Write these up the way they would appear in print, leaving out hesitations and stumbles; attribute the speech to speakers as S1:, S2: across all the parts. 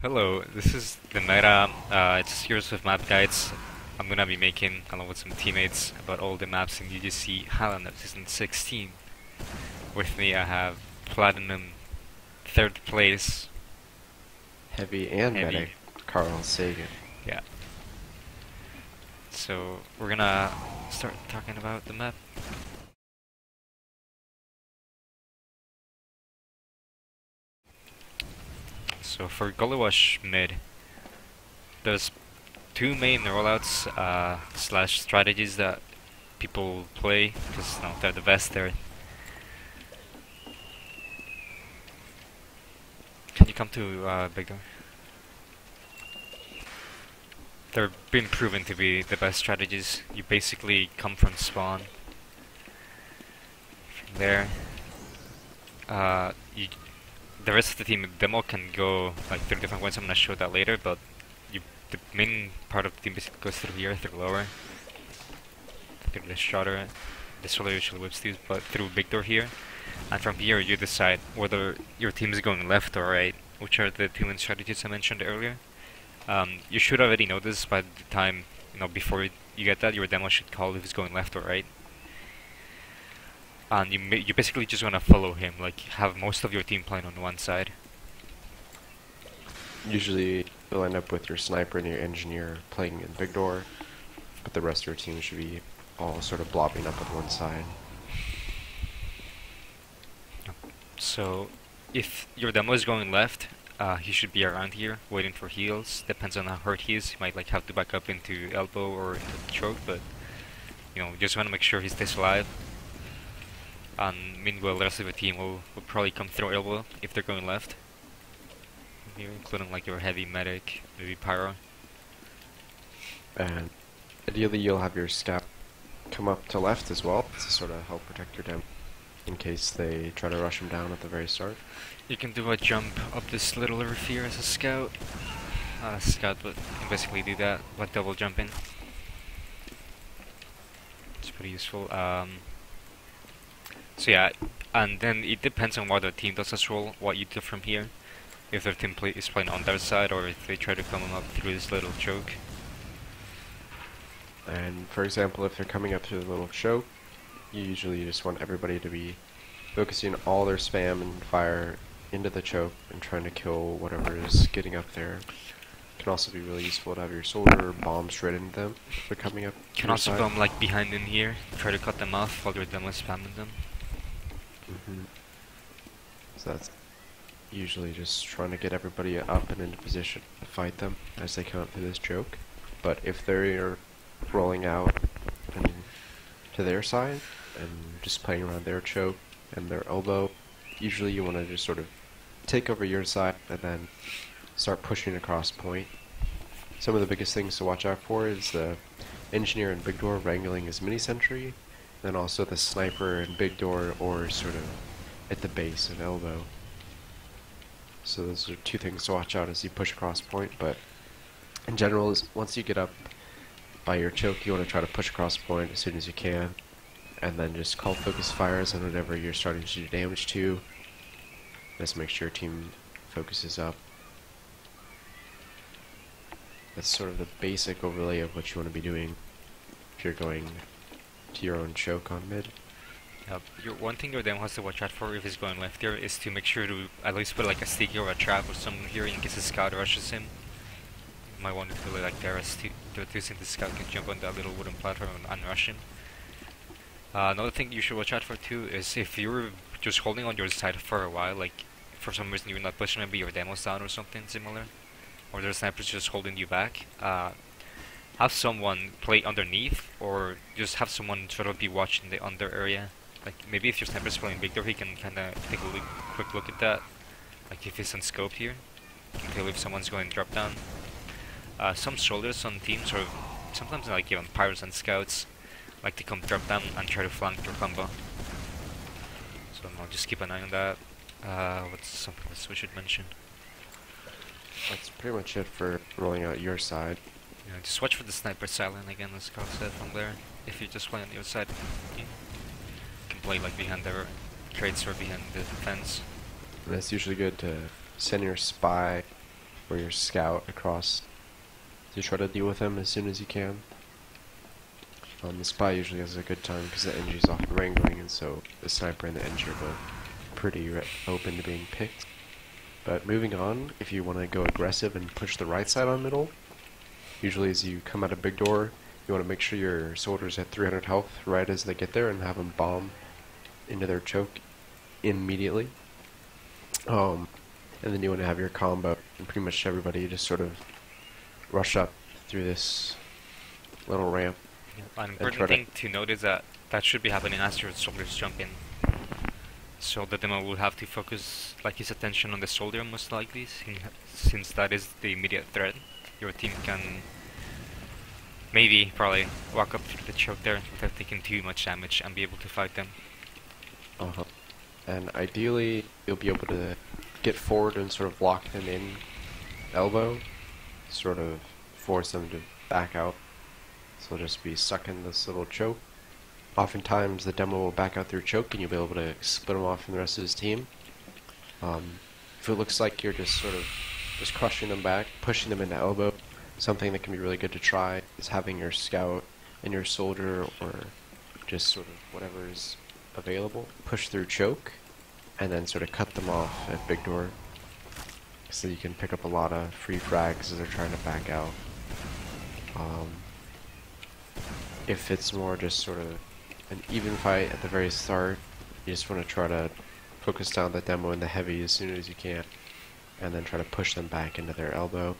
S1: Hello, this is the Meta. It's a series of map guides I'm gonna be making along with some teammates about all the maps in UGC Highland of Season 16. With me I have Platinum, 3rd place,
S2: Heavy and
S1: Heavy.
S2: medic, Carl Sagan.
S1: Yeah. So we're gonna start talking about the map. So for Gullywash mid, there's two main rollouts slash strategies that people play because they're the best there. Can you come to Big Door? They're been proven to be the best strategies. You basically come from spawn. From there, the rest of the team demo can go like through different ways. I'm gonna show that later, but the main part of the team basically goes through here, through lower, through the shutter. The solar usually whips these, but through Big Door here. And from here you decide whether your team is going left or right, which are the two main strategies I mentioned earlier. You should already know this by the time, before you get that, your demo should call if it's going left or right. And you basically just want to follow him, like have most of your team playing on one side.
S2: Usually you'll end up with your sniper and your engineer playing in big door, but the rest of your team should be all sort of blobbing up on one side.
S1: So, if your demo is going left, he should be around here, waiting for heals. Depends on how hurt he is. He might have to back up into elbow or into the choke, but just want to make sure he stays alive. And meanwhile, the rest of the team will probably come through elbow if they're going left. Here, including like your heavy medic, maybe pyro.
S2: And ideally you'll have your scout come up to left as well to sort of help protect your demo in case they try to rush him down at the very start.
S1: You can do a jump up this little river here as a scout. Not a scout, but you can basically do that, like double jumping. It's pretty useful. So yeah, and then it depends on what the team does as well, what you do from here. If their team is playing on their side, or if they try to come up through this little choke.
S2: And for example, if they're coming up through the little choke, you usually just want everybody to be focusing all their spam and fire into the choke and trying to kill whatever is getting up there. It can also be really useful to have your soldier bomb straight into them if they're coming up.
S1: Can also come like behind in here, try to cut them off while your demo is spamming them.
S2: So that's usually just trying to get everybody up and into position to fight them as they come up through this choke. But if they're rolling out and to their side and just playing around their choke and their elbow, usually you want to just sort of take over your side and then start pushing across point. Some of the biggest things to watch out for is the engineer in big door wrangling his mini sentry, then also the sniper in big door or sort of at the base of elbow. So those are two things to watch out as you push across point, but in general, once you get up by your choke, you want to try to push across point as soon as you can, and then just call focus fires on whatever you're starting to do damage to. Just make sure your team focuses up. That's sort of the basic overlay of what you want to be doing if you're going to your own choke on mid.
S1: One thing your demo has to watch out for if he's going left here is to make sure to at least put like a sticky or a trap or something here in case a scout rushes him. You might want to do it like there to think the scout can jump on that little wooden platform and rush him. Another thing you should watch out for too is if you're just holding on your side for a while, like for some reason you're not pushing, maybe your demo's down or something similar, or the sniper's just holding you back, have someone play underneath, or just have someone sort of be watching the under area. Like maybe if your sniper's playing big door, he can kind of take a quick look at that. Like if he's unscoped here, you can tell if someone's going drop down. Some soldiers on teams, or sometimes like even pyros and scouts, like to come drop down and try to flank your combo. So no, just keep an eye on that. What's something else we should mention?
S2: That's pretty much it for rolling out your side.
S1: Yeah, just watch for the sniper silent again, as Carl said from there. If you just play on the other side, you can play like behind their crates or behind the fence.
S2: And it's usually good to send your spy or your scout across to try to deal with them as soon as you can. The spy usually has a good time because the NG is often wrangling, and so the sniper and the NG are both pretty open to being picked. But moving on, if you want to go aggressive and push the right side on middle, usually as you come out a big door, you want to make sure your soldiers at 300 health right as they get there and have them bomb into their choke immediately. And then you want to have your combo, and pretty much everybody just sort of rush up through this little ramp.
S1: An important thing to note is that that should be happening as your soldiers jump in. So the demo will have to focus like his attention on the soldier most likely, since that is the immediate threat. Your team can probably walk up through the choke there without taking too much damage and be able to fight them.
S2: And ideally, you'll be able to get forward and sort of lock them in elbow, sort of force them to back out. So they'll just be stuck in this little choke. Oftentimes the demo will back out through choke and you'll be able to split him off from the rest of his team. If it looks like you're just sort of just crushing them back, pushing them into elbow, something that can be really good to try is having your scout and your soldier, or just sort of whatever is available, push through choke and then sort of cut them off at big door, so you can pick up a lot of free frags as they're trying to back out. If it's more just sort of an even fight at the very start, you just want to try to focus down the demo and the heavy as soon as you can, and then try to push them back into their elbow.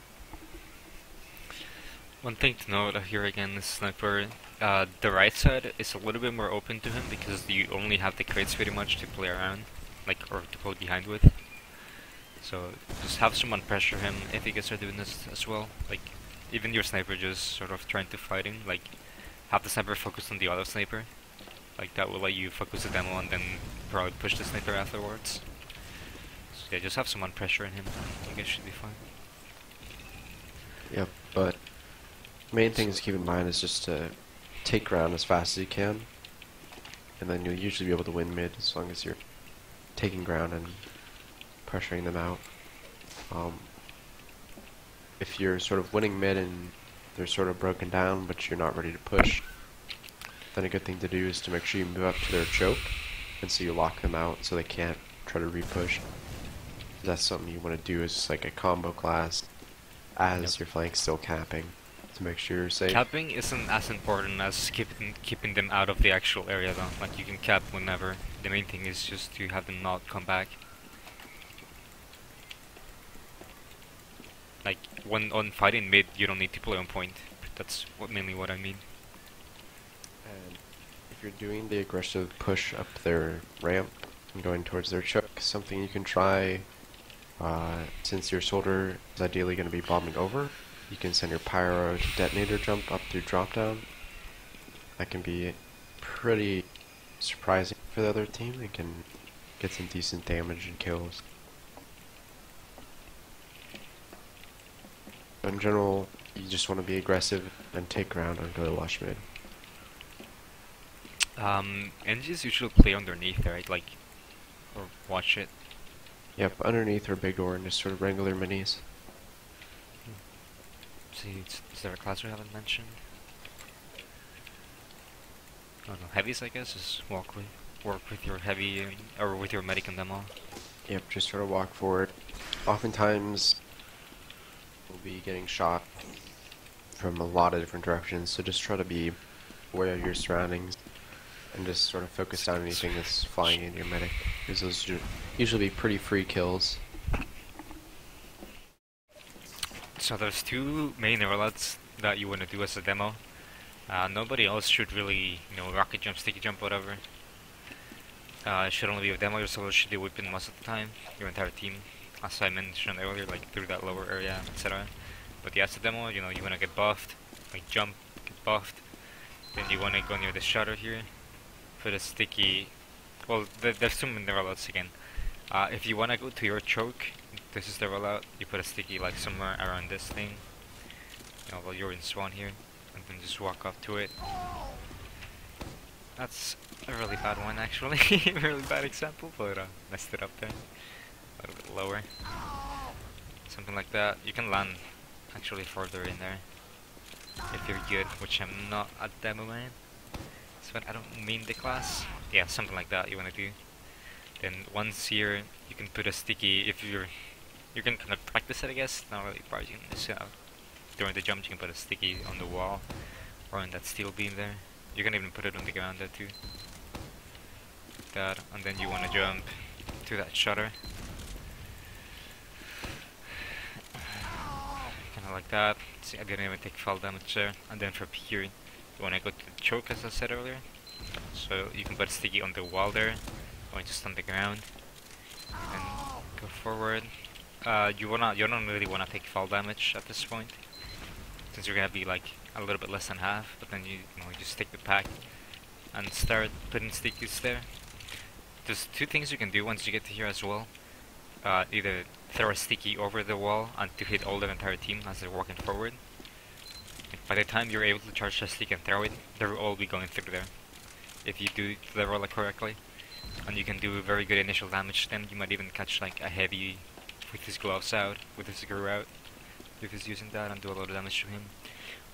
S1: One thing to note here again is sniper, the right side is a little bit more open to him because you only have the crates pretty much to play around, like, or to play behind with. So just have someone pressure him if you guys are doing this as well. Like, even your sniper just sort of trying to fight him, like, have the sniper focus on the other sniper. Like, that will let you focus the demo and then probably push the sniper afterwards. So yeah, just have someone pressuring him, you guys should be fine.
S2: Yep, but main thing to keep in mind is just to take ground as fast as you can, and then you'll usually be able to win mid as long as you're taking ground and pressuring them out. If you're sort of winning mid and they're sort of broken down but you're not ready to push, then a good thing to do is to make sure you move up to their choke, and so you lock them out so they can't try to re-push. That's something you want to do as like a combo class as your flank's still capping, to make sure you're safe.
S1: Capping isn't as important as keeping them out of the actual area though. Like, you can cap whenever. The main thing is just to have them not come back. Like, when on fighting mid, you don't need to play on point. That's mainly what I mean.
S2: And if you're doing the aggressive push up their ramp and going towards their choke, something you can try, since your soldier is ideally going to be bombing over, you can send your pyro to detonator jump up through drop down. That can be pretty surprising for the other team. It can get some decent damage and kills. In general, you just want to be aggressive and take ground and go to wash mid.
S1: NGs usually play underneath, right? Like, or watch it.
S2: Yep, underneath or big door and just sort of wrangle their minis.
S1: See, is there a class we haven't mentioned? I don't know, heavies I guess, is work with your heavy, or with your medic and demo.
S2: Yep, just sort of walk forward. Oftentimes, you'll be getting shot from a lot of different directions, so just try to be aware of your surroundings and just sort of focus on anything that's flying in your medic, because those usually be pretty free kills.
S1: So there's two main rollouts that you want to do as a demo. Nobody else should really, rocket jump, sticky jump, whatever. It should only be a demo. Your solo should be whipping most of the time. Your entire team, as I mentioned earlier, like through that lower area, etc. But yeah, as a demo, you want to get buffed, like jump, get buffed. Then you want to go near the shutter here, put a sticky. Well, there's two main rollouts again. If you want to go to your choke, this is the rollout. You put a sticky like somewhere around this thing, while you're in spawn here, and then just walk up to it. That's a really bad one actually, a really bad example, but messed it up there. A little bit lower. something like that. You can land actually further in there if you're good, which I'm not at the moment. So I don't mean the class. Yeah, something like that you wanna do. Then once here, you can put a sticky. If you can kind of practice it, I guess. Not really part. You can just during the jump, you can put a sticky on the wall or on that steel beam there. You can even put it on the ground there too. Like that, and then you wanna jump to that shutter. Kinda like that. See, I didn't even take fall damage there. And then from here, you wanna go to the choke as I said earlier. So you can put a sticky on the wall there, or just on the ground. And go forward. You don't really wanna take fall damage at this point, since you're gonna be like a little bit less than half. But then you just take the pack and start putting stickies there. There's two things you can do once you get to here as well. Either throw a sticky over the wall and to hit all the entire team as they're walking forward. By the time you're able to charge the stick and throw it, they'll all be going through there. If you do the rollout correctly, and you can do very good initial damage, then you might even catch like a heavy with his gloves out, with his screw out, if he's using that, and do a lot of damage to him.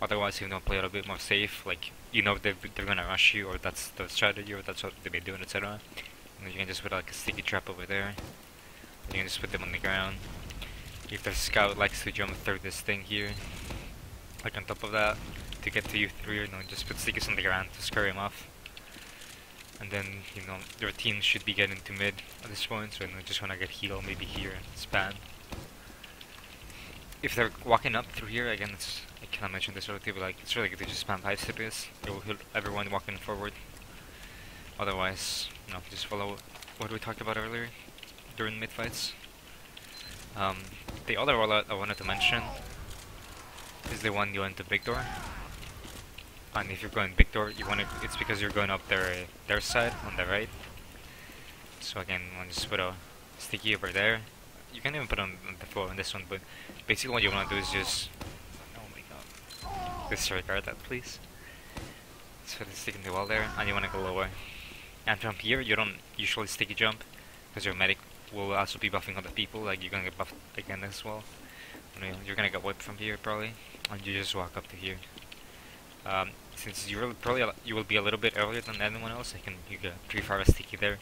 S1: Otherwise, if you don't play a little bit more safe, like you know they're gonna rush you, or that's the strategy, or that's what they've been doing, etc. And you can just put like a sticky trap over there. You can just put them on the ground. If the scout likes to jump through this thing here, like on top of that, to get to you through, just put stickies on the ground to scare him off. And then, your team should be getting to mid at this point, so just wanna get heal maybe here and span. If they're walking up through here, again, I can't mention this already, but like, it's really good to just spam 5 stickies. It will heal everyone walking forward. Otherwise, just follow what we talked about earlier during mid fights. The other rollout I wanted to mention is the one you went to big door. And if you're going big door, it's because you're going up their side on the right. So again, I'll just put a sticky over there. You can even put on the floor on this one, but basically what you want to do is just, oh my god, disregard that please. So put the stick in the wall there, and you want to go lower. And from here, you don't usually sticky jump, because your medic will also be buffing other people, like you're gonna get buffed again as well. You're gonna get whipped from here probably, and you just walk up to here. Since you will be a little bit earlier than anyone else, you can pre-fire a sticky there,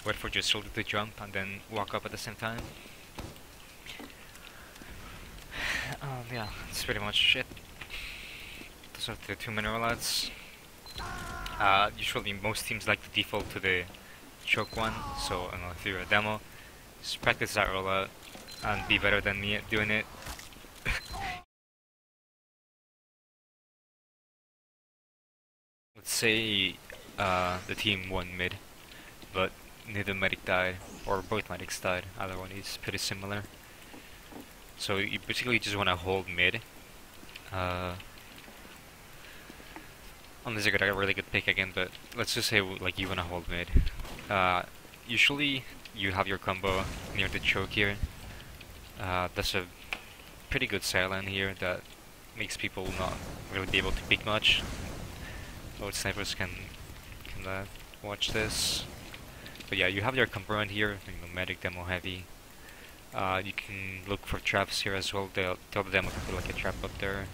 S1: wait for your shoulder to jump, and then walk up at the same time. Yeah, that's pretty much it. Those are the 2 main rollouts. Usually most teams like to default to the choke one, so if you're a demo, just practice that rollout and be better than me at doing it. Let's say the team won mid, but neither medic died, or both medics died. Either one is pretty similar. So you basically just want to hold mid. Unless you got a really good pick again, but let's just say like you want to hold mid. Usually you have your combo near the choke here. That's a pretty good silent here that makes people not really be able to pick much. Both snipers can watch this. But yeah, you have your component here, medic, demo, heavy. You can look for traps here as well. They'll tell the demo to put like a trap up there.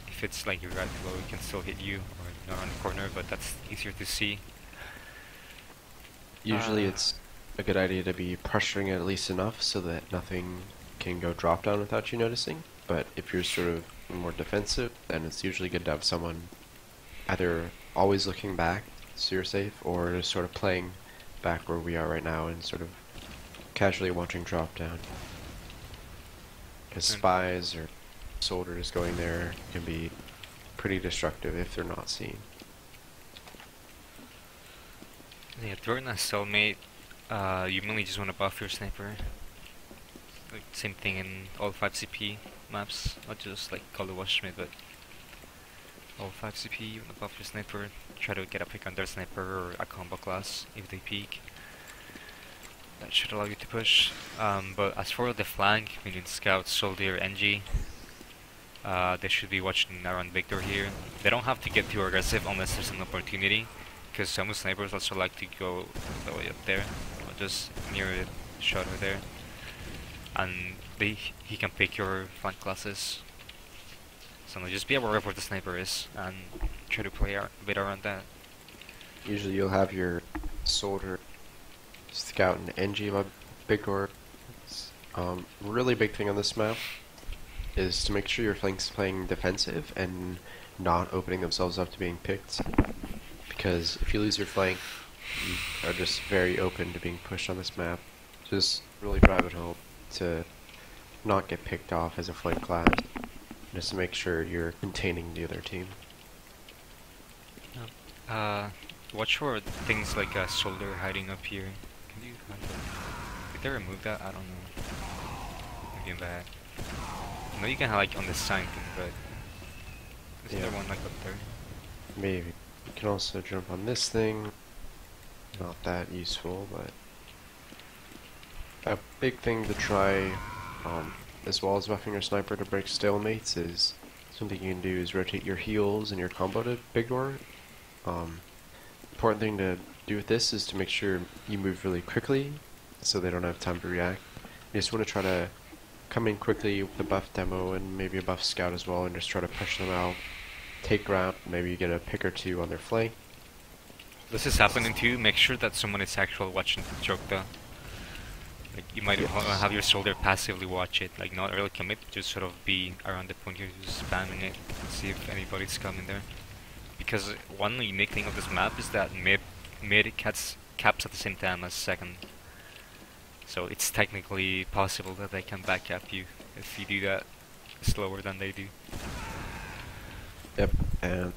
S1: If it's like you're right below, it can still hit you, or around the corner, but that's easier to see.
S2: Usually it's a good idea to be pressuring it at least enough so that nothing can go drop down without you noticing. But if you're sort of more defensive, then it's usually good to have someone either always looking back so you're safe, or just sort of playing back where we are right now and sort of casually watching drop down. Because spies or soldiers going there can be pretty destructive if they're not seen.
S1: Yeah, during a cellmate, you mainly just want to buff your sniper. Like same thing in all 5 CP maps, not just like Call of Watchmate, but all 5 CP, you want to buff your sniper, try to get a pick on their sniper or a combo class if they peek. That should allow you to push. But as for the flank, meaning scout, soldier, NG, they should be watching around Victor here. They don't have to get too aggressive unless there's an opportunity, because some snipers also like to go all the way up there, or just near the shutter there. And he can pick your flank classes. So no, just be aware of where the sniper is and try to play a bit around that.
S2: Usually you'll have your soldier, scout, and NG by big door. Really big thing on this map is to make sure your flank's playing defensive and not opening themselves up to being picked. Because if you lose your flank, you are just very open to being pushed on this map. Just really drive it home to not get picked off as a flank class. Just to make sure you're containing the other team.
S1: Watch for things like a shoulder hiding up here. Can you did they remove that? I don't know. Maybe back. I know you can have like on the sign thing, but is there one like up there?
S2: Maybe. You can also jump on this thing. Not that useful, but a big thing to try, as well as buffing your sniper to break stalemates, is something you can do is rotate your heals and your combo to big door. Important thing to do with this is to make sure you move really quickly so they don't have time to react. You just want to try to come in quickly with a buff demo and maybe a buff scout as well and just try to push them out, take ground, maybe you get a pick or two on their flank.
S1: This is happening too. Make sure that someone is actually watching the choke though. Like you might have your soldier passively watch it, like not really commit, just sort of be around the point here, just spamming it, see if anybody's coming there. Because one unique thing of this map is that mid caps at the same time as second. So it's technically possible that they can backcap you if you do that slower than they do.
S2: Yep, and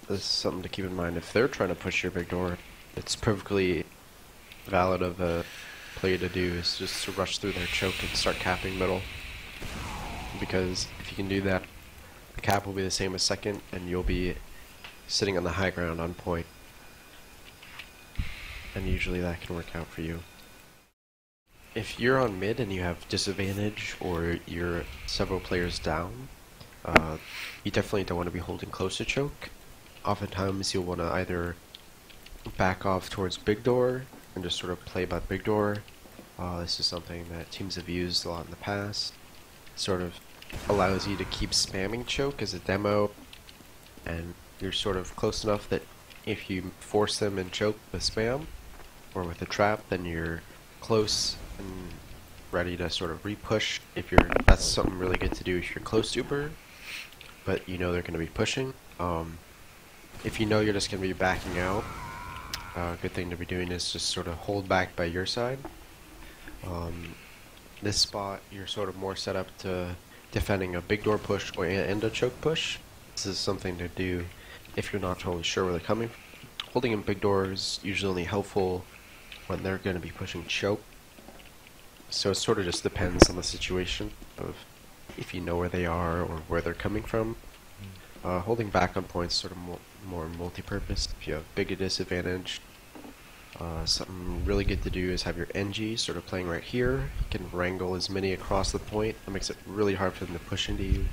S2: this is something to keep in mind. If they're trying to push your big door, it's perfectly valid of a play to do is just to rush through their choke and start capping middle. Because if you can do that, the cap will be the same as second, and you'll be sitting on the high ground on point. And usually that can work out for you. If you're on mid and you have disadvantage, or you're several players down, you definitely don't want to be holding close to choke. Oftentimes you'll want to either back off towards big door and just sort of play by big door. This is something that teams have used a lot in the past. Sort of allows you to keep spamming choke as a demo, and you're sort of close enough that if you force them and choke with spam or with a trap, then you're close and ready to sort of re-push. That's something really good to do if you're close to Uber, but you know they're going to be pushing. If you know you're just going to be backing out, a good thing to be doing is just sort of hold back by your side. This spot, you're sort of more set up to defending a big door push and a choke push. This is something to do if you're not totally sure where they're coming from. Holding in big door is usually only helpful when they're going to be pushing choke. So it sort of just depends on the situation of if you know where they are or where they're coming from. Holding back on points is sort of more multi-purpose. If you have big disadvantage, something really good to do is have your NG sort of playing right here. You can wrangle as many across the point. That makes it really hard for them to push into you.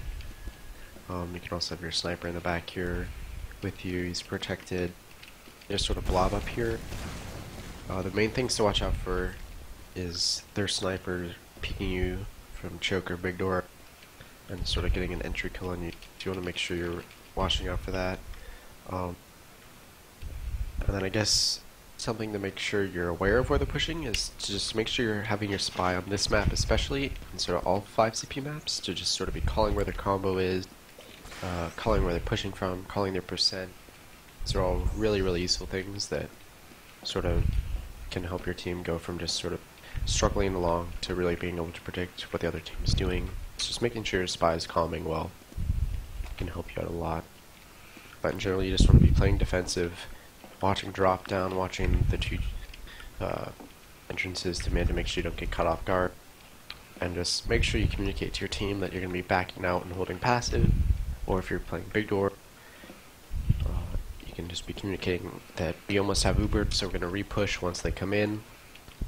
S2: You can also have your sniper in the back here with you. He's protected. Just sort of blob up here. The main things to watch out for is their sniper peeking you from choke or big door and sort of getting an entry kill on you. So you want to make sure you're watching out for that. And then I guess something to make sure you're aware of where they're pushing is to just make sure you're having your spy on this map especially, and sort of all 5 CP maps, to just sort of be calling where their combo is, calling where they're pushing from, calling their percent. These are all really, really useful things that sort of can help your team go from just sort of struggling along to really being able to predict what the other team is doing. It's just making sure your spy is calming well can help you out a lot. But in general, you just want to be playing defensive, watching drop down, watching the 2 entrances to mid to make sure you don't get caught off guard, and just make sure you communicate to your team that you're going to be backing out and holding passive, or if you're playing big door, you can just be communicating that we almost have Ubered, so we're going to re-push once they come in.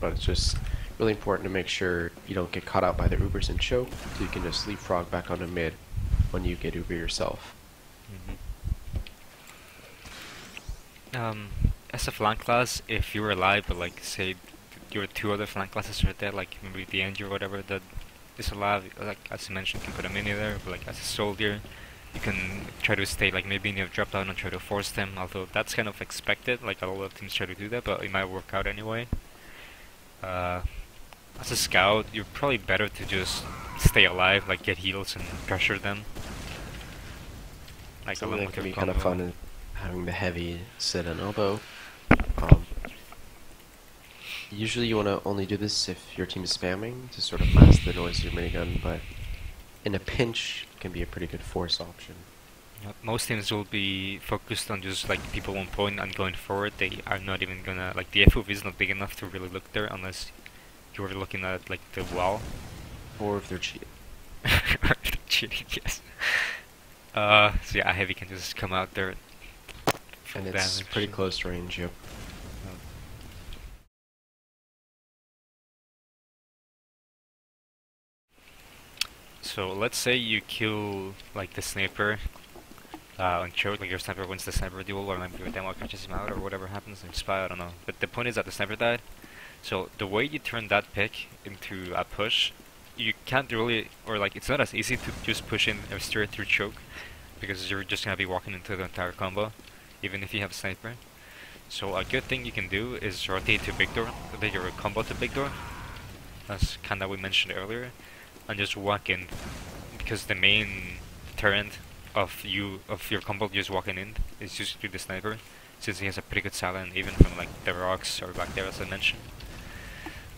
S2: But it's just really important to make sure you don't get caught out by the Ubers and choke, so you can just leapfrog back onto mid when you get Uber yourself.
S1: As a flank class, if you're alive, but like say you're two other flank classes right there, like maybe the Angel or whatever, that is allowed, like as you mentioned, you can put a mini there, but like as a soldier, you can try to stay like maybe near drop down and try to force them, although that's kind of expected, like a lot of teams try to do that, but it might work out anyway. As a scout, you're probably better to just stay alive, like get heals and pressure them. Like
S2: Something
S1: along
S2: that
S1: with
S2: can
S1: your
S2: be kind of
S1: combo.
S2: fun is having the heavy sit and elbow. Um, Usually you want to only do this if your team is spamming to sort of mask the noise of your minigun, but in a pinch it can be a pretty good force option.
S1: Most teams will be focused on just like people on point and going forward. They are not even gonna, like, the FOV is not big enough to really look there unless you're looking at like the wall.
S2: Or if they're cheating.
S1: Cheating, yes. So yeah, a heavy can just come out there.
S2: And
S1: Full
S2: it's
S1: damage.
S2: pretty close range, yep.
S1: So let's say you kill like the sniper on choke, like your sniper wins the sniper duel, or maybe your demo catches him out, or whatever happens in spy, I don't know. But the point is that the sniper died. So the way you turn that pick into a push, you can't really, or like it's not as easy to just push in or straight through choke, because you're just gonna be walking into the entire combo, even if you have a sniper. So a good thing you can do is rotate to big door, your combo to big door, as kinda we mentioned earlier, and just walk in, because the main turret of your combo just walking in is just through the sniper, since he has a pretty good silent even from like the rocks or back there as I mentioned.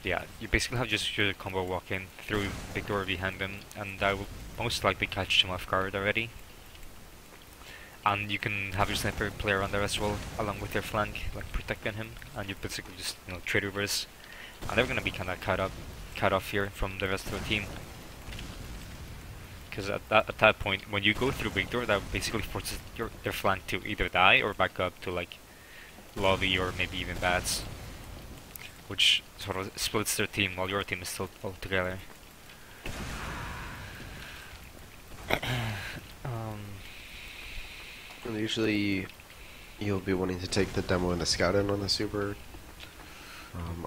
S1: Yeah, you basically have just your combo walk in through big door behind him, and that will most likely catch him off guard already. And you can have your sniper play around there as well, along with your flank, like protecting him, and you basically just trade overs, and they're gonna be kind of cut off here from the rest of the team. Because at that point, when you go through big door, that basically forces their flank to either die or back up to like lobby or maybe even bats, which sort of splits their team while your team is still all together.
S2: And usually you'll be wanting to take the demo and the scout in on the super.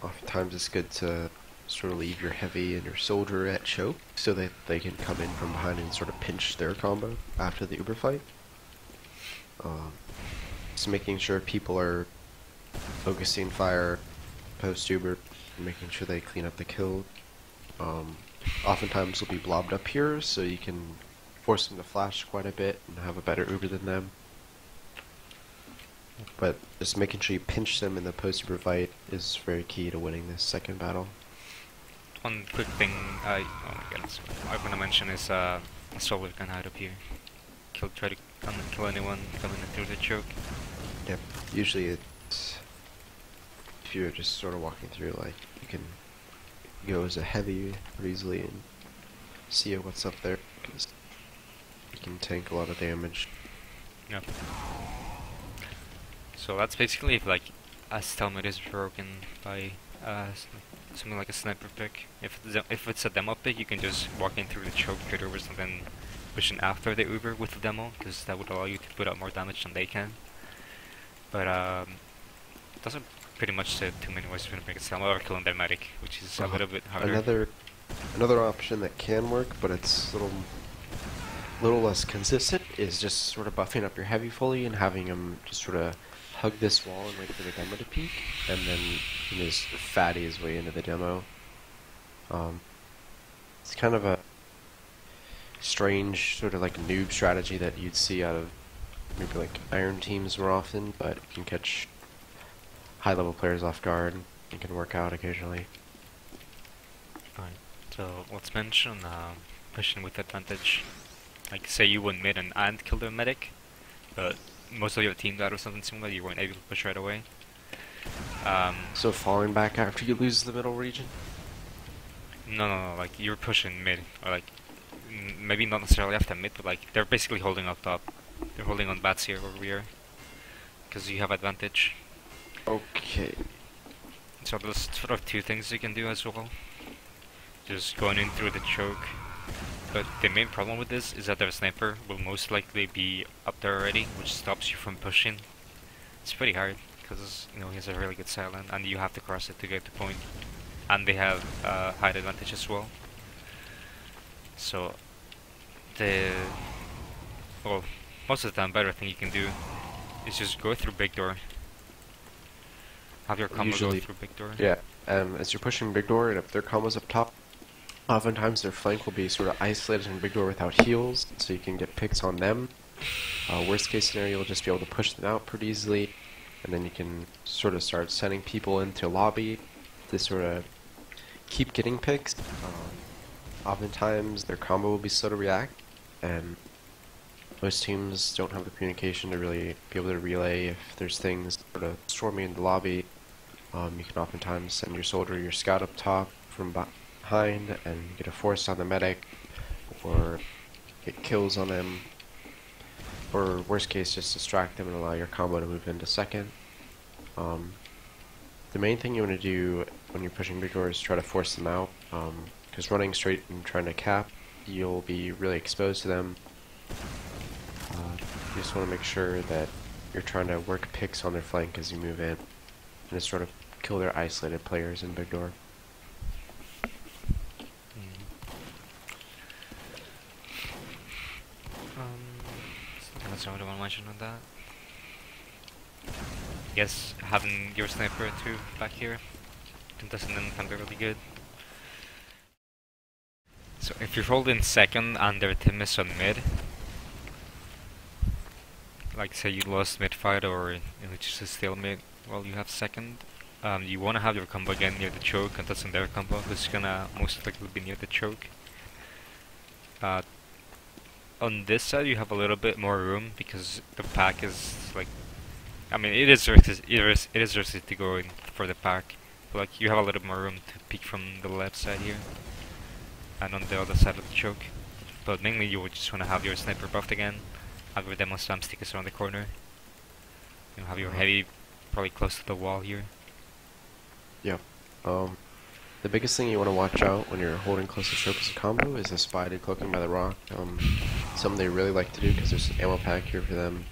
S2: Oftentimes it's good to sort of leave your heavy and your soldier at choke so that they can come in from behind and sort of pinch their combo after the uber fight. Just making sure people are focusing fire post uber, making sure they clean up the kill. Oftentimes will be blobbed up here, so you can force them to flash quite a bit and have a better uber than them. But just making sure you pinch them in the post uber fight is very key to winning this second battle.
S1: One quick thing oh my goodness, I want to mention is a soldier can hide up here. Try to come and kill anyone coming in through the choke.
S2: Yep. Usually it's, if you're just sort of walking through, like, you can go as a heavy pretty easily and see what's up there, because you can tank a lot of damage.
S1: Yep. So that's basically if like a stalemate is broken by something like a sniper pick. If it's a demo pick, you can just walk in through the choke, trade overs, and then push in after the uber with the demo, because that would allow you to put out more damage than they can. But those are pretty much the two main ways to make a stalemate, or killing their medic, which is a little bit harder.
S2: Another option that can work, but it's a little less consistent, is just sort of buffing up your heavy fully and having him just sort of hug this wall and wait for the demo to peek, and then he just fatty his way into the demo. It's kind of a strange sort of like noob strategy that you'd see out of maybe like iron teams more often, but it can catch high level players off guard and can work out occasionally.
S1: Right. So let's mention pushing with advantage. Like say you win mid and kill the medic, but most of your team died or something similar, you weren't able to push right away.
S2: So falling back after you lose the middle region?
S1: No, like you're pushing mid, or like maybe not necessarily after mid, but like they're basically holding up top. They're holding on bats here over here, because you have advantage.
S2: Okay.
S1: So there's sort of two things you can do as well. Just going in through the choke. But the main problem with this is that their sniper will most likely be up there already, which stops you from pushing. It's pretty hard, because he has a really good silent, and you have to cross it to get the point. and they have height advantage as well. So well, most of the time, better thing you can do is just go through big door. Have your combo go through big door.
S2: Yeah, as you're pushing big door, and if their combo's up top, oftentimes their flank will be sort of isolated in big door without heals, so you can get picks on them. Worst case scenario, you'll just be able to push them out pretty easily, and then you can sort of start sending people into lobby to sort of keep getting picks. Oftentimes their combo will be slow to react, and most teams don't have the communication to really be able to relay if there's things sort of storming in the lobby. You can oftentimes send your soldier or your scout up top from behind and get a force on the medic, or get kills on him, or worst case just distract them and allow your combo to move into second. The main thing you want to do when you're pushing big door is try to force them out, because running straight and trying to cap, you'll be really exposed to them. You just want to make sure that you're trying to work picks on their flank as you move in, and just sort of kill their isolated players in big door.
S1: Something else I would want to mention on that. Yes, having your sniper too back here doesn't can be really good. So if you're holding second and their team is on mid, like say you lost mid fight or it's just a stalemate while you have second, you want to have your combo again near the choke, and that's in their combo who's gonna most likely be near the choke. On this side you have a little bit more room because the pack is like, I mean it is risky to go in for the pack, but like you have a little more room to peek from the left side here and on the other side of the choke. But mainly you would just want to have your sniper buffed again, have your demo slam stickers around the corner, you know, have your heavy probably close to the wall here.
S2: Yeah. The biggest thing you want to watch out when you're holding close to choke as a combo is the spotted cloaking by the rock. Something they really like to do because there's an ammo pack here for them.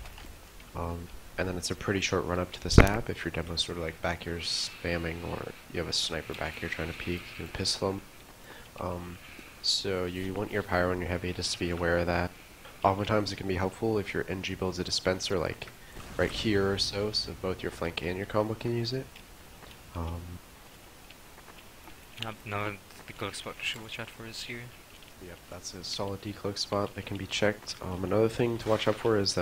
S2: And then it's a pretty short run up to the stab if your demo's sort of like back here spamming, or you have a sniper back here trying to peek, you can pistol them. So you want your pyro and your heavy just to be aware of that. Oftentimes it can be helpful if your NG builds a dispenser like right here or so both your flank and your combo can use it.
S1: Another decloak spot should watch out for is here.
S2: Yep, that's a solid decloak spot that can be checked. Another thing to watch out for is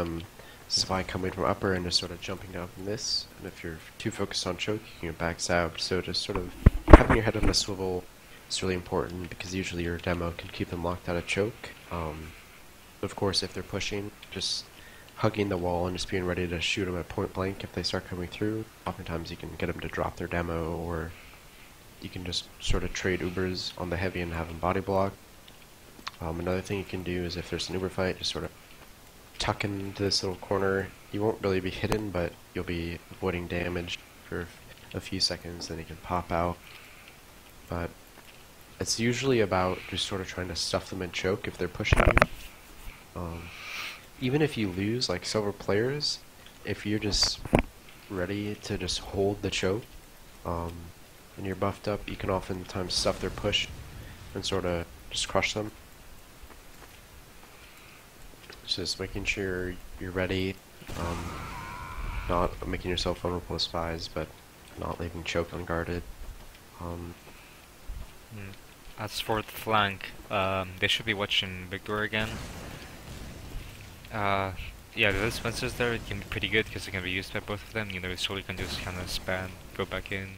S2: spy coming from upper and just sort of jumping down from this. And if you're too focused on choke, you can backstab. So just sort of having your head on a swivel is really important because usually your demo can keep them locked out of choke. Of course, if they're pushing, just hugging the wall and just being ready to shoot them at point blank if they start coming through. Oftentimes you can get them to drop their demo, or you can just sort of trade Ubers on the heavy and have them body block. Another thing you can do is if there's an Uber fight, just sort of tuck into this little corner. You won't really be hidden, but you'll be avoiding damage for a few seconds, then you can pop out. But it's usually about just sort of trying to stuff them in choke if they're pushing you. Even if you lose like several players, if you're just ready to just hold the choke, and you're buffed up, you can oftentimes stuff their push and sort of just crush them. Just making sure you're ready, not making yourself vulnerable to spies, but not leaving choke unguarded.
S1: As for the flank, they should be watching big door again. Yeah, the dispensers there can be pretty good because they can be used by both of them. You know, so you can just kind of span, go back in.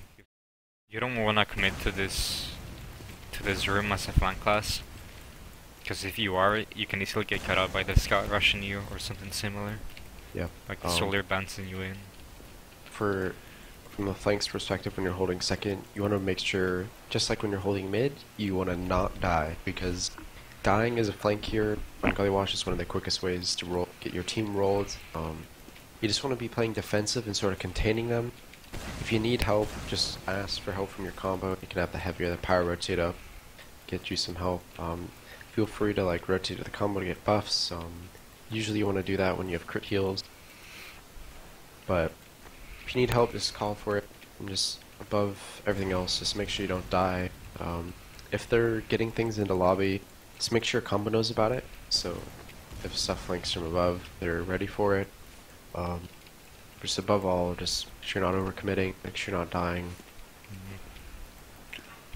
S1: You don't want to commit to this room as a flank class, because if you are, you can easily get cut out by the scout rushing you or something similar.
S2: Yeah.
S1: Like the soldier bouncing you in.
S2: From the flanks perspective, when you're holding second, you want to make sure, just like when you're holding mid, you want to not die, because dying as a flank here on Gully Wash is one of the quickest ways to get your team rolled. You just want to be playing defensive and sort of containing them. If you need help, just ask for help from your combo. You can have the heavy or the power rotate up, get you some help. Feel free to like rotate to the combo to get buffs. Usually you want to do that when you have crit heals. But if you need help, just call for it and just above everything else, just make sure you don't die. If they're getting things into lobby, just make sure combo knows about it. So if stuff flanks from above, they're ready for it. Just above all, just make sure you're not overcommitting, make sure you're not dying.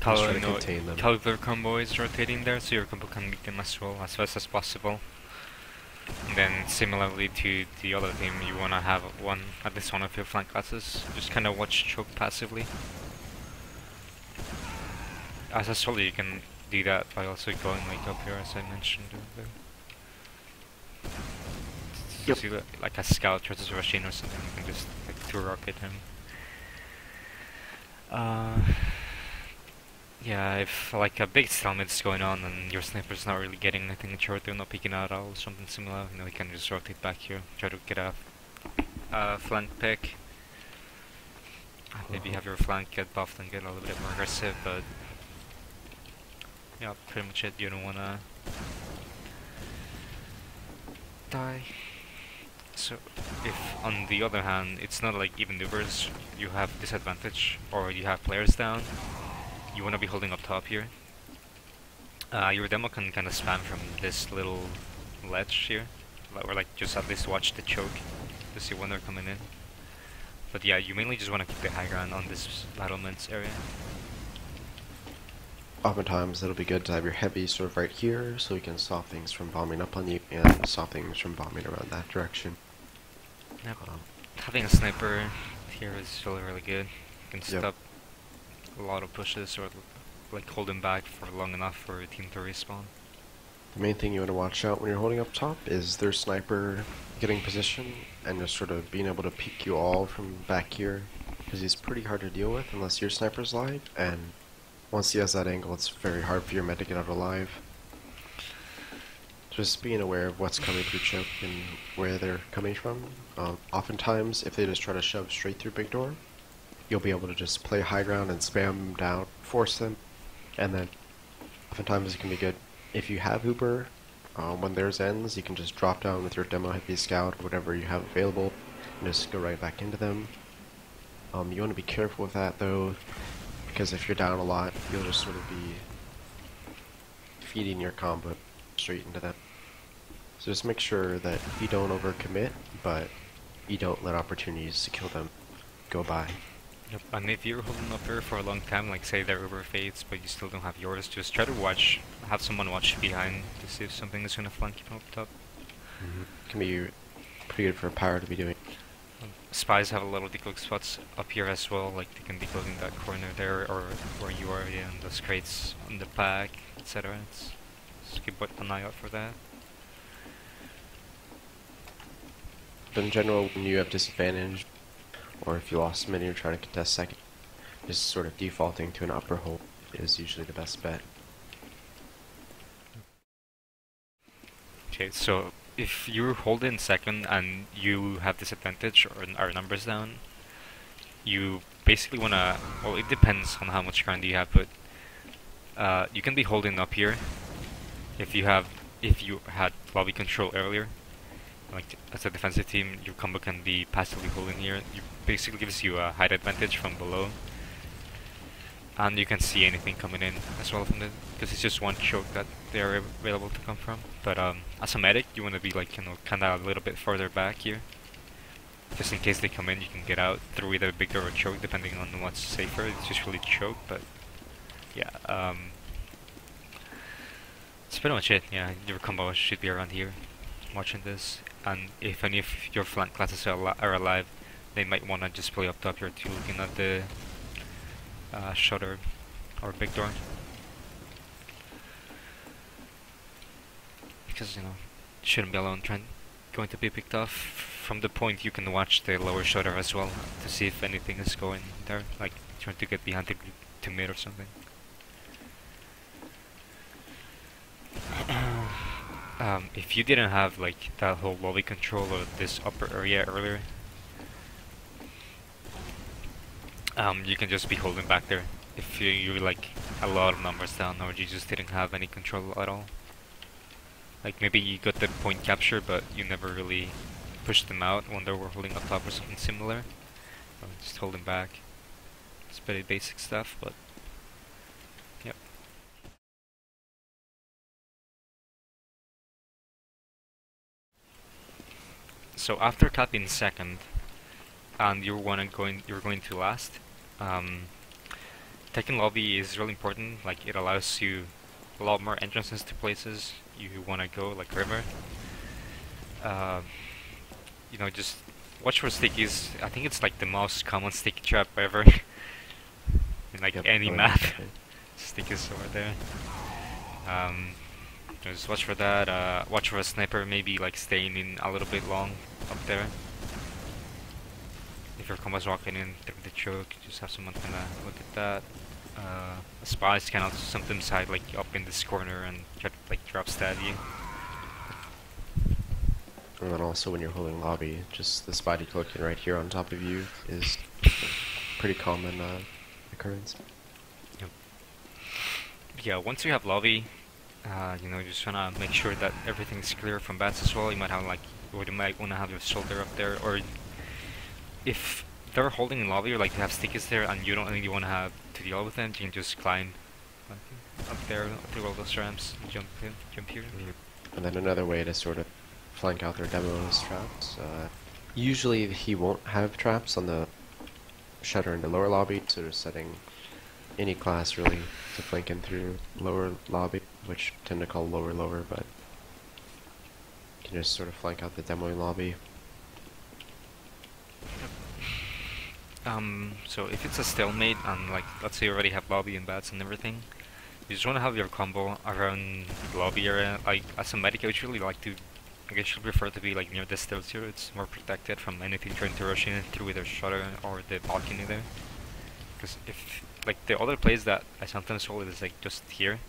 S2: Just try to contain them.
S1: Tell their combo is rotating there, so your combo can beat them as well as fast as possible. And then similarly to the other team, you wanna have at least one of your flank classes. Just kind of watch choke passively. As a solo, you can do that by also going like up here, as I mentioned earlier.
S2: Yep.
S1: See, like a scout versus rush in or something, you can just like two rocket him. Yeah, if like a big stalemate's going on and your sniper's not really getting anything short, they're not picking out or something similar, you know, you can just rotate back here, try to get a flank pick. Maybe have your flank get buffed and get a little bit more aggressive, but yeah, pretty much it. You don't wanna die. So, if on the other hand, it's not like even numbers, you have disadvantage, or you have players down, you want to be holding up top here. Your demo can kind of spam from this little ledge here, or like just at least watch the choke to see when they're coming in. But yeah, you mainly just want to keep the high ground on this battlements area.
S2: Oftentimes it'll be good to have your heavy sort of right here, so you can stop things from bombing up on you and stop things from bombing around that direction.
S1: Yep. Having a sniper here is really good. You can stop a lot of pushes, or like hold them back for long enough for a team to respawn.
S2: The main thing you want to watch out when you're holding up top is their sniper getting position and just sort of being able to peek you all from back here, because he's pretty hard to deal with unless your sniper's live, and once he has that angle, it's very hard for your med to get out alive. Just being aware of what's coming through choke and where they're coming from. Oftentimes, if they just try to shove straight through big door, you'll be able to just play high ground and spam them down, force them, and then oftentimes it can be good. If you have Uber, when theirs ends, you can just drop down with your demo heavy scout, whatever you have available, and just go right back into them. You want to be careful with that though, because if you're down a lot, you'll just sort of be feeding your combo straight into them. So just make sure that you don't overcommit, but you don't let opportunities to kill them go by.
S1: Yep, and if you're holding up here for a long time, like say their Uber fades, but you still don't have yours, just try to have someone watch behind to see if something is gonna flank you up top.
S2: Can be pretty good for a power to be doing.
S1: Spies have a lot of decloak spots up here as well, like they can decloak that corner there, or where you are, yeah, and those crates on the back, etc. Just keep an eye out for that.
S2: But in general, when you have disadvantage, or if you lost mid and you're trying to contest second, just sort of defaulting to an upper hold is usually the best bet.
S1: Okay, so if you hold in second and you have disadvantage or our numbers down, you basically wanna, well, it depends on how much ground you have, but you can be holding up here if you had lobby control earlier. Like as a defensive team, your combo can be passively holding here. It basically gives you a height advantage from below, and you can see anything coming in as well from the, because it's just one choke that they are available to come from. But as a medic, you want to be like, you know, kind of a little bit further back here, just in case they come in. You can get out through either big door or choke, depending on what's safer. It's usually choke, but yeah, that's pretty much it. Yeah, your combo should be around here, watching this. And if any of your flank classes are alive, they might want to just play up top here too, looking at the shutter or big door. Because, you know, shouldn't be alone going to be picked off. From the point, you can watch the lower shutter as well to see if anything is going there, like trying to get behind to mid or something. If you didn't have like that whole lobby control of this upper area earlier, you can just be holding back there. If you're like a lot of numbers down, or you just didn't have any control at all. Like maybe you got the point capture, but you never really pushed them out when they were holding up top or something similar. Or just holding back. It's pretty basic stuff, but yep. So after capping second, and you're going to last, taking lobby is really important. Like, it allows you a lot more entrances to places you want to go, like river. You know, just watch for stickies. I think it's like the most common sticky trap ever in like any map. Stickies over there. Just watch for that. Watch for a sniper, maybe like staying in a little bit long up there. If your combo's walking in through the choke, just have someone kinda look at that. Spies can also sometimes hide like up in this corner and try to like drop stab you.
S2: And then also when you're holding lobby, just the spotty cloaking right here on top of you is pretty common occurrence.
S1: Yep. Yeah, once you have lobby, you know, just wanna make sure that everything's clear from bats as well. You might have like, or you might wanna have your shoulder up there, or if they're holding in lobby or like you have stickies there and you don't really wanna have to deal with them, you can just climb up there through all those ramps and jump here.
S2: And then another way to sort of flank out their demos traps. Usually he won't have traps on the shutter in the lower lobby, so just setting any class really to flank in through lower lobby, which I tend to call lower, but you can just sort of flank out the demo lobby.
S1: So if it's a stalemate and like, let's say you already have lobby and bats and everything, you just want to have your combo around the lobby area. Like, as a medic, I would really like to, I guess you prefer to be like near the stairs here. It's more protected from anything trying to rush in through either shutter or the balcony there. Because if, like, the other place that I sometimes hold is like just here,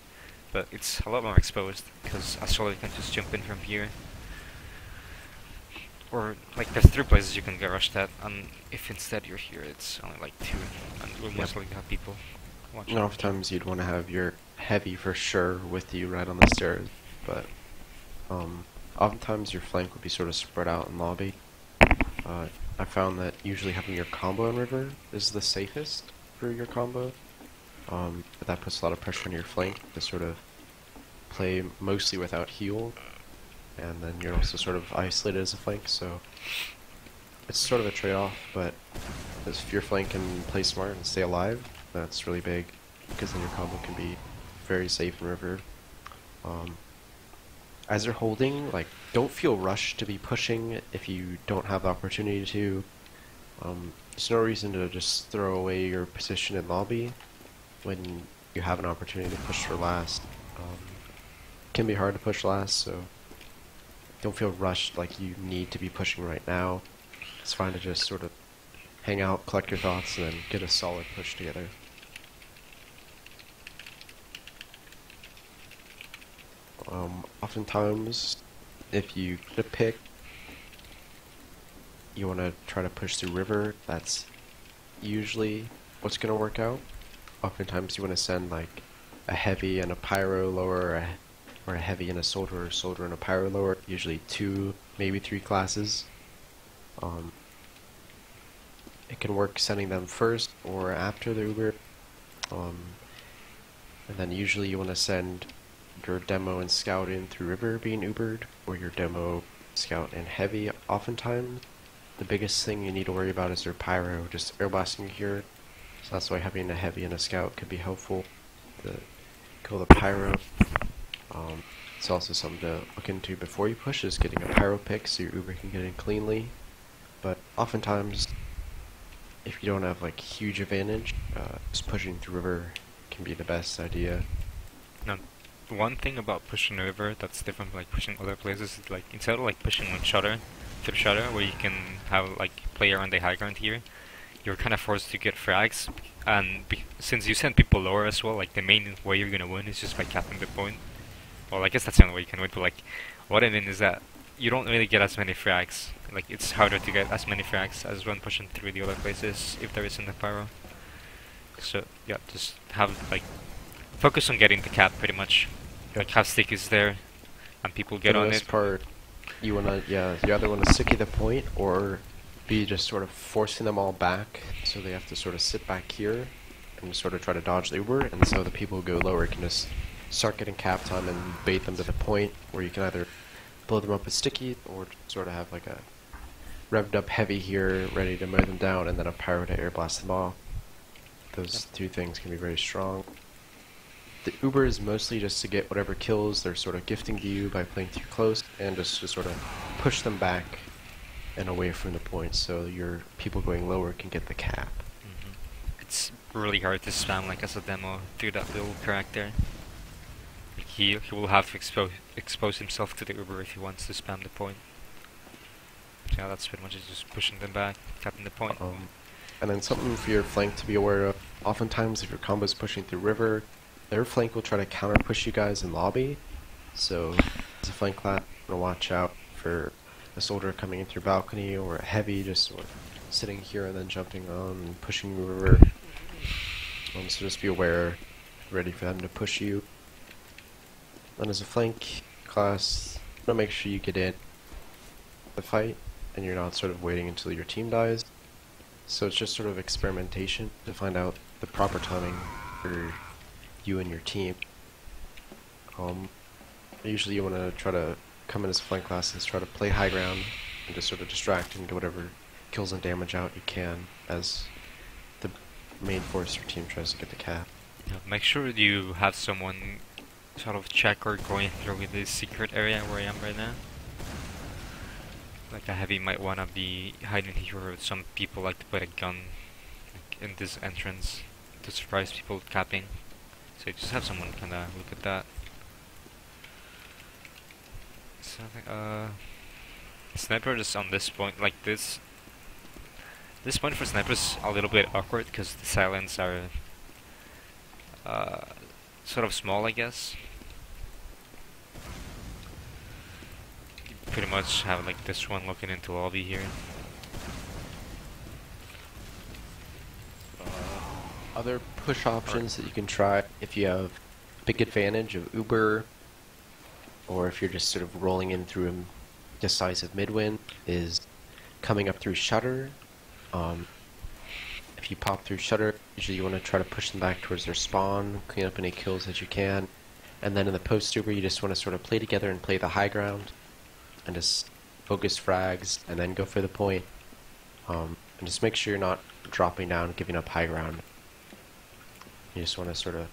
S1: but it's a lot more exposed, because a solo can just jump in from here. Or, like, there's 3 places you can get rushed at, and if instead you're here, it's only like 2, and we'll most likely have people watching.
S2: And oftentimes you'd want to have your heavy for sure with you right on the stairs, but oftentimes your flank would be sort of spread out in lobby. I found that usually having your combo in river is the safest for your combo, but that puts a lot of pressure on your flank to sort of play mostly without heal, and then you're also sort of isolated as a flank, so it's sort of a trade-off. But if your flank can play smart and stay alive, that's really big, because then your combo can be very safe in river. As you're holding, like, don't feel rushed to be pushing if you don't have the opportunity to. There's no reason to just throw away your position in lobby when you have an opportunity to push for last. It can be hard to push last, so don't feel rushed like you need to be pushing right now. It's fine to just sort of hang out, collect your thoughts, and then get a solid push together. Oftentimes, if you get a pick, you want to try to push through river. That's usually what's going to work out. Oftentimes you want to send like a heavy and a pyro lower, or a heavy and a soldier, or soldier and a pyro lower. Usually 2, maybe 3 classes. It can work sending them first or after the Uber. And then usually you want to send your demo and scout in through river being Ubered, or your demo, scout, and heavy. Oftentimes, the biggest thing you need to worry about is their pyro, just airblasting here. So that's why having a heavy and a scout could be helpful to kill the pyro. It's also something to look into before you push, is getting a pyro pick so your Uber can get in cleanly. But oftentimes, if you don't have like huge advantage, just pushing through river can be the best idea.
S1: Now, one thing about pushing river that's different from like pushing other places is like, instead of like pushing on shutter through shutter where you can have like player on the high ground here, you're kind of forced to get frags, and since you send people lower as well, like the main way you're gonna win is just by capping the point. Well, I guess that's the only way you can win, but like, what I mean is that you don't really get as many frags. Like, it's harder to get as many frags as when pushing through the other places if there isn't a pyro. So yeah, just have like, focus on getting the cap pretty much. Like, have stickies there, and people get on it.
S2: For the most part, you wanna, you either wanna sticky the point or be just sort of forcing them all back, so they have to sort of sit back here and sort of try to dodge the Uber, and so the people who go lower can just start getting capped on and bait them to the point where you can either blow them up with sticky or sort of have like a revved up heavy here ready to mow them down and then a pyro to air blast them off. Those two things can be very strong. The Uber is mostly just to get whatever kills they're sort of gifting to you by playing too close and just to sort of push them back and away from the point so your people going lower can get the cap.
S1: It's really hard to spam like as a demo through that little crack there. Like he will have to expose himself to the Uber if he wants to spam the point. So yeah, that's pretty much just pushing them back, tapping the point.
S2: And then something for your flank to be aware of. Oftentimes if your combo's pushing through river, their flank will try to counter push you guys in lobby. So as a flank class, you want to watch out for a soldier coming in through balcony or a heavy just sort of sitting here and then jumping on and pushing the river. So just be aware, ready for them to push you. And as a flank class, you want to make sure you get in the fight and you're not sort of waiting until your team dies. So it's just sort of experimentation to find out the proper timing for you and your team. Usually you want to try to come in as flank classes, try to play high ground and just sort of distract and get whatever kills and damage out you can as the main force your team tries to get the cap.
S1: Yeah, make sure you have someone sort of check or going through this secret area where I am right now. Like a heavy might wanna be hiding here, or some people like to put a gun like, in this entrance to surprise people with capping. So just have someone kinda look at that. So sniper is on this point, like this point for snipers a little bit awkward because the silents are sort of small, I guess. You pretty much have like this one looking into lobby here.
S2: Other push options that you can try if you have big advantage of Uber, or if you're just sort of rolling in through a decisive mid-win, is coming up through shutter. If you pop through shutter, usually you want to try to push them back towards their spawn, clean up any kills that you can, and then in the post Uber you just want to sort of play together and play the high ground, and just focus frags, and then go for the point, and just make sure you're not dropping down, giving up high ground. You just want to sort of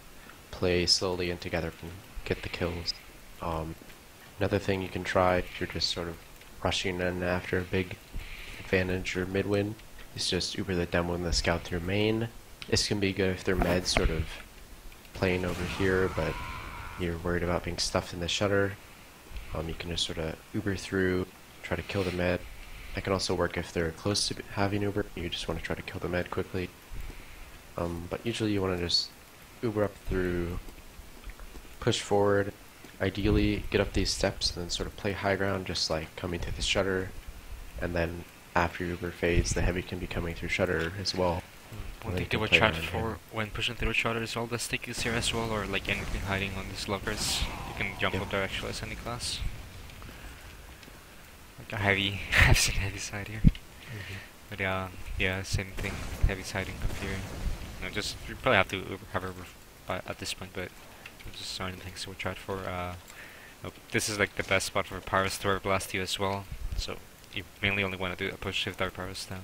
S2: play slowly and together and get the kills. Another thing you can try if you're just sort of rushing in after a big advantage or mid-win is just Uber the demo and the scout through main. This can be good if they're med sort of playing over here, but you're worried about being stuffed in the shutter. You can just sort of Uber through, try to kill the med. That can also work if they're close to having Uber. You just want to try to kill the med quickly. But usually you want to just Uber up through, push forward, ideally get up these steps and then sort of play high ground, just like coming to the shutter, and then after Uber phase the heavy can be coming through shutter as well.
S1: One thing to watch out for when pushing through shutter is all the stickies here as well, or like anything hiding on these lockers. You can jump up there actually as any class. Like a heavy, I've seen heavy side here. But yeah, same thing, heavy siding up here. You know, just you probably have to have Uber at this point, but just certain things to watch out for. This is like the best spot for Pyros to blast you as well, so you mainly only want to do a push shift our Pyros down.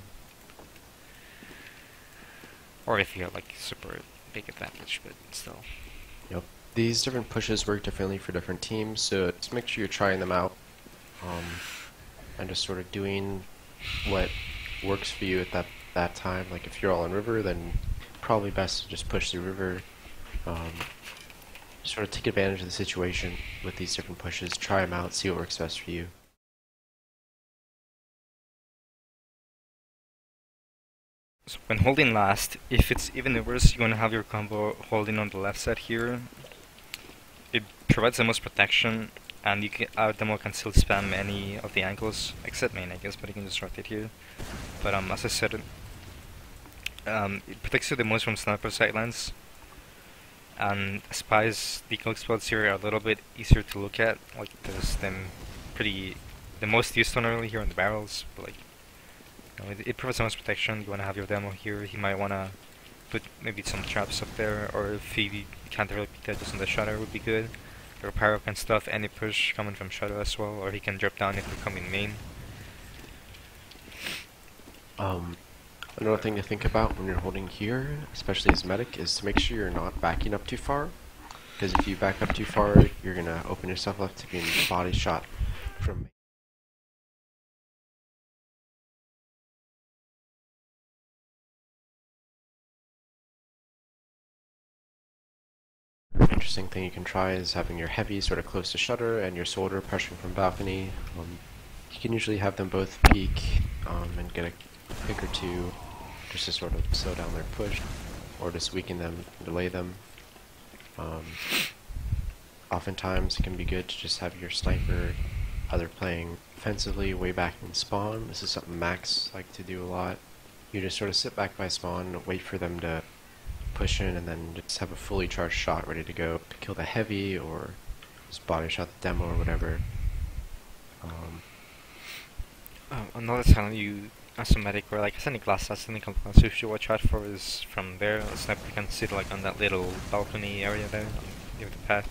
S1: Or if you have like super big advantage, but still.
S2: Yep. These different pushes work differently for different teams, so just make sure you're trying them out. And just sort of doing what works for you at that time. Like if you're all in river, then probably best to just push through river. Sort of take advantage of the situation with these different pushes, try them out, see what works best for you.
S3: So when holding last, if it's even Ubers, you want to have your combo holding on the left side here. It provides the most protection, and you can, our demo can still spam any of the angles, except main I guess, but you can just rotate here. But as I said, it protects you the most from sniper sightlines. And spies, the cloak spots here are a little bit easier to look at. Like there's them the most used one early here on the barrels, but like It provides so much protection. You want to have your demo here. He might want to put maybe some traps up there, or if he can't really beat that, just on the shutter would be good. Or power up and stuff, any push coming from shadow as well, or he can drop down if they're coming main.
S2: Another thing to think about when you're holding here, especially as medic, is to make sure you're not backing up too far. Because if you back up too far, you're going to open yourself up to being body shot from... Interesting thing you can try is having your heavy sort of close to shutter and your soldier pressuring from balcony. You can usually have them both peek and get a pick or two just to sort of slow down their push, or just weaken them, delay them. Oftentimes it can be good to just have your sniper either playing offensively way back in spawn. This is something Max like to do a lot. You just sort of sit back by spawn, wait for them to push in, and then just have a fully charged shot ready to go to kill the heavy, or just body shot the demo or whatever.
S3: Another talent you, as a medic, or like as any glass any components you should watch out for is from there. The sniper can sit like on that little balcony area there near the path.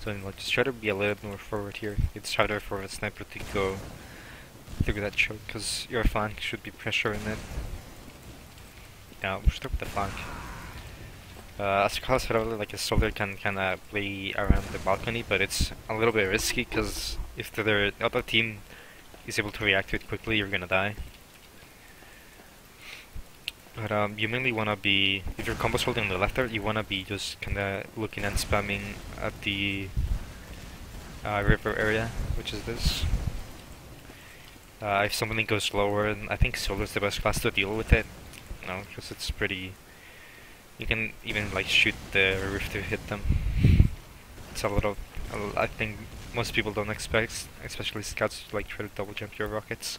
S3: So just try to be a little bit more forward here. It's harder for a sniper to go through that choke because your flank should be pressuring it. Yeah, we'll start with the flank. As Carl said earlier, like a soldier can kinda play around the balcony, but it's a little bit risky because if the other team is able to react to it quickly, you're gonna die. But you mainly wanna be, if your combo's holding on the left there, you wanna be just kinda looking and spamming at the river area, which is this. If something goes lower, I think solar's the best class to deal with it. No, because it's pretty. You can even like shoot the roof to hit them. It's a little. I think most people don't expect, especially scouts, to like try to double jump your rockets.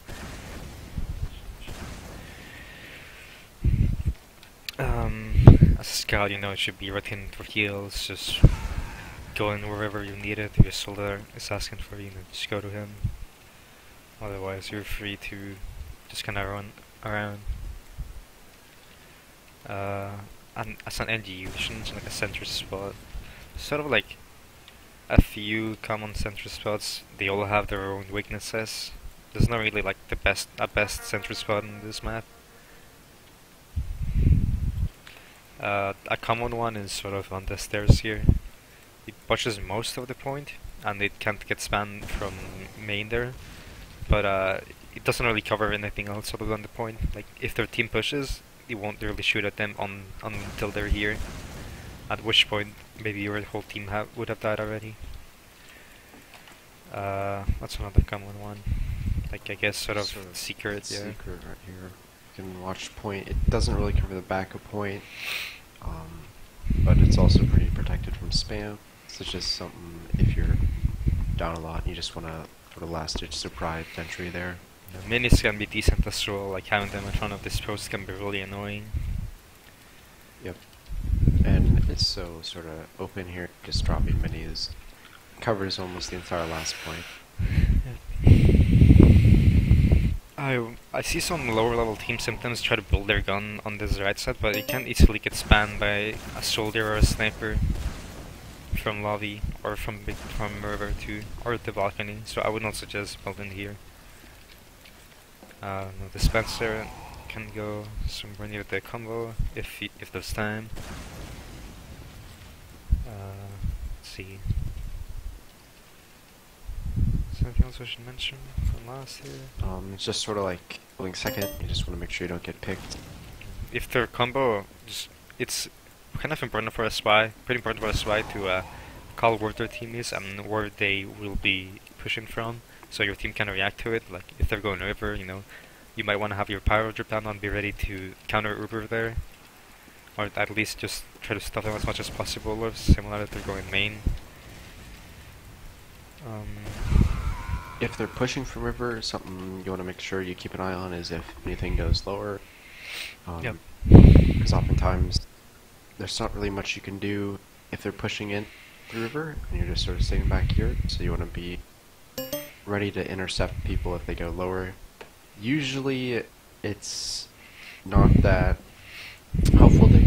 S3: As a scout, you know, it should be rotating for heals, just going wherever you need it. If your soldier is asking for you, just go to him. Otherwise, you're free to just kind of run around. And as an NG, you shouldn't like a center spot. Sort of like a few common center spots. They all have their own weaknesses. There's not really like a best center spot in this map. A common one is sort of on the stairs here. It pushes most of the point, and it can't get spammed from main there. But it doesn't really cover anything else other than the point. Like if their team pushes, you won't really shoot at them until they're here. At which point, maybe your whole team would have died already. That's another common one. Like I guess sort of secret. Yeah.
S2: Secret right here. You can watch point. It doesn't really cover the back of point, but it's also pretty protected from spam. So it's just something if you're down a lot and you just want to put a last-ditch surprise entry there.
S3: Minis can be decent as well, like having them in front of this post can be really annoying.
S2: Yep. And it's so sort of open here, just dropping minis covers almost the entire last point. I see some lower level teams sometimes try to build their gun on this right side, but it can easily get spammed by a soldier or a sniper from lobby or from river too, or the balcony, so I would not suggest building here. No, dispenser can go somewhere near the combo if there's time. Let's see. Is there anything else I should mention from last here? It's just sort of like building second. You just want to make sure you don't get picked.
S3: If their combo, it's kind of important for a spy, pretty important for a spy to call where their team is and where they will be pushing from, so your team can react to it. Like if they're going river, you know, you might want to have your pyro drop down and be ready to counter Uber there, or at least just try to stop them as much as possible, or similar if they're going main.
S2: If they're pushing from river, something you want to make sure you keep an eye on is if anything goes lower.
S3: Yep.
S2: Because oftentimes there's not really much you can do if they're pushing in the river and you're just sort of sitting back here, so you want to be ready to intercept people if they go lower. Usually it's not that helpful to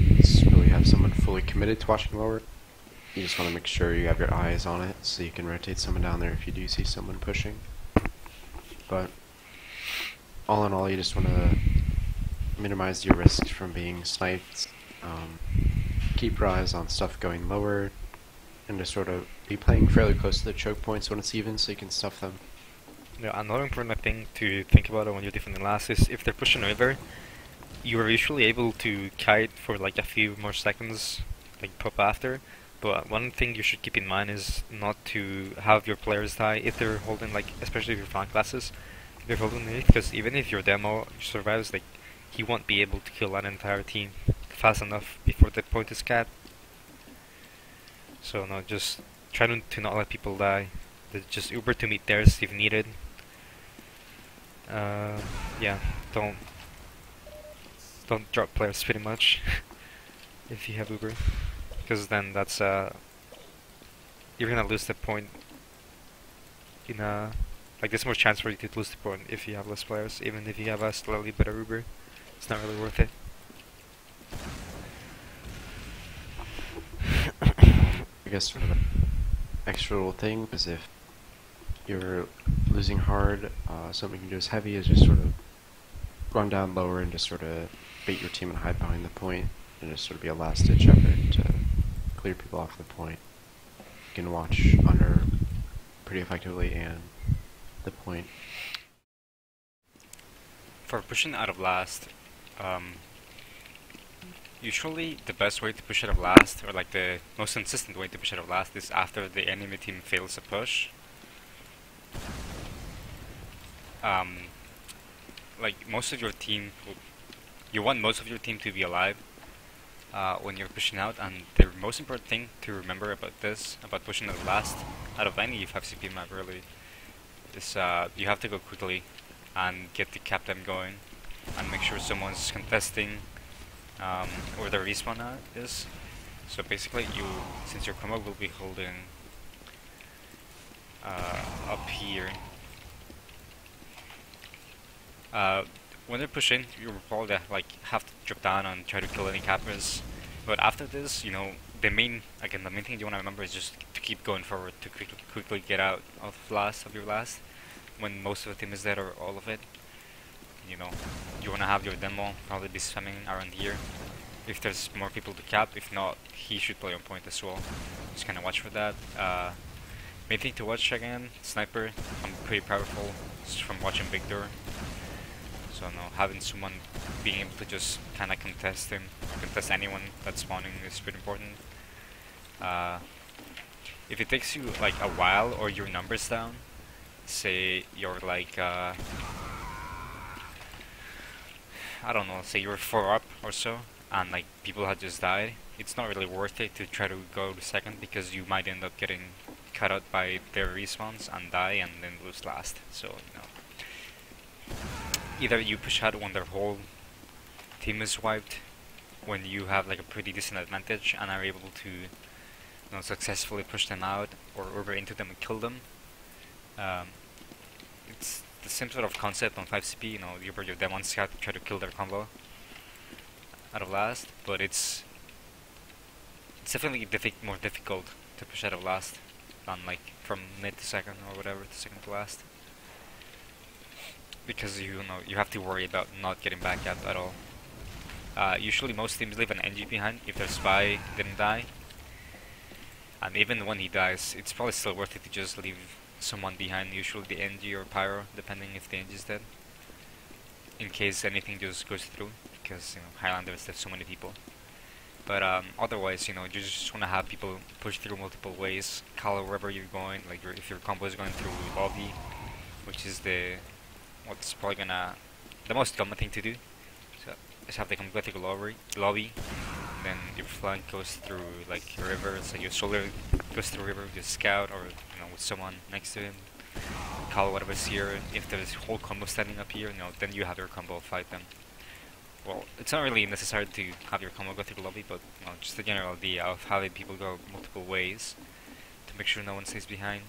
S2: really have someone fully committed to watching lower. You just want to make sure you have your eyes on it so you can rotate someone down there if you do see someone pushing. But all in all, you just want to minimize your risks from being sniped. Keep your eyes on stuff going lower, and just sort of be playing fairly close to the choke points when it's even so you can stuff them.
S3: Yeah, another important thing to think about when you're defending last is if they're pushing river, you are usually able to kite for like a few more seconds, like pop after. But one thing you should keep in mind is not to have your players die if they're holding, like, especially if you're fan classes, if they're holding underneath, because even if your demo survives, like, he won't be able to kill an entire team fast enough before the point is capped. So no, just try to not let people die. Just Uber to meet theirs if needed. Yeah, don't drop players pretty much if you have Uber, because then that's you're gonna lose the point in like there's more chance for you to lose the point if you have less players, even if you have a slightly better Uber. It's not really worth it.
S2: I guess sort of an extra little thing is if you're losing hard, something you can do as heavy is just sort of run down lower and just sort of bait your team and hide behind the point, and just sort of be a last ditch effort to clear people off the point. You can watch under pretty effectively and the point.
S1: For pushing out of last, usually the best way to push out of last, or like the most consistent way to push out of last, is after the enemy team fails a push. Like most of your team, you want most of your team to be alive when you're pushing out, and the most important thing to remember about this, about pushing out of last, out of any 5CP map really, is you have to go quickly and get the captain going, and make sure someone's contesting where the respawn at is. So basically, since your combo will be holding up here, when they're pushing, you'll probably like have to drop down and try to kill any cappers. But after this, you know, the main thing you want to remember is just to keep going forward, to quickly get out of your last, when most of the team is dead or all of it. You know, you want to have your demo probably be spamming around here if there's more people to cap. If not, he should play on point as well. Just kind of watch for that. Main thing to watch again, sniper. I'm pretty powerful just from watching Victor. So no, having someone being able to just kind of contest him, or contest anyone that's spawning is pretty important. If it takes you like a while or your numbers down, say you're like I don't know, say you're 4 up or so, and like people had just died, it's not really worth it to try to go to second, because you might end up getting cut out by their respawns and die and then lose last. So, you know, either you push out when their whole team is wiped, when you have like a pretty decent advantage and are able to, you know, successfully push them out or over into them and kill them. It's the same sort of concept on 5CP, you know, you bring your demon scout to try to kill their combo out of last, but it's definitely more difficult to push out of last than like from mid to second or whatever to second to last, because you know you have to worry about not getting back at all. Usually most teams leave an NG behind if their spy didn't die, and even when he dies, it's probably still worth it to just leave someone behind, usually the NG or Pyro, depending if the NG is dead, in case anything just goes through, because you know Highlanders have so many people. But otherwise, you know, you just want to have people push through multiple ways, call wherever you're going, like if your combo is going through lobby, which is what's probably the most common thing to do. So just have the combo through lobby, and then your flank goes through like river, so your shoulder goes through river with your scout, or you know, with someone next to him, call whatever's here. If there's whole combo standing up here, you know, then you have your combo fight them. Well, it's not really necessary to have your combo go through the lobby, but you know, just the general idea of having people go multiple ways to make sure no one stays behind.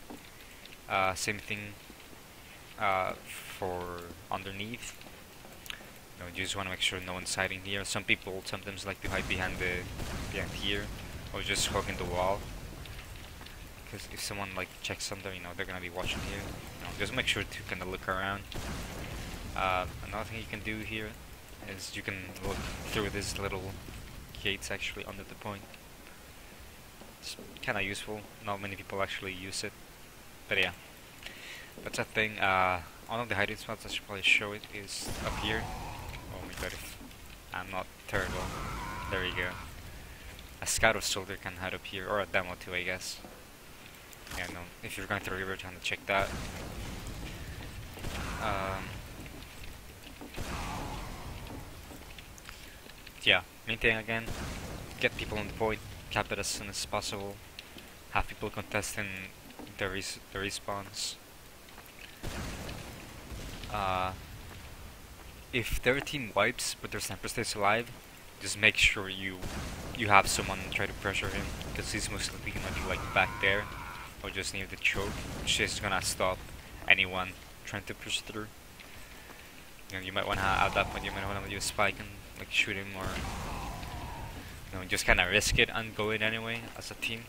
S1: Same thing for underneath. you just want to make sure no one's hiding here. Some people sometimes like to hide behind here, or just hook in the wall. Because if someone like checks under, they're gonna be watching here. Just make sure to kind of look around. Another thing you can do here is you can look through these little gates actually under the point. It's kind of useful. Not many people actually use it, but yeah, that's a thing. One of the hiding spots I should probably show it is up here. Oh my god, if I'm not terrible. There you go. A scout or soldier can hide up here, or a demo too, I guess. Yeah, no. If you're going to the river, trying to check that. Yeah, main thing again, get people on the point, cap it as soon as possible, have people contesting the respawns. If their team wipes but their sniper stays alive, just make sure you have someone try to pressure him, because he's most likely gonna be like back there or just near the choke, which is gonna stop anyone trying to push through. You might wanna, at that point, you might wanna do a spike and like shoot him, or just kind of risk it and go in anyway as a team.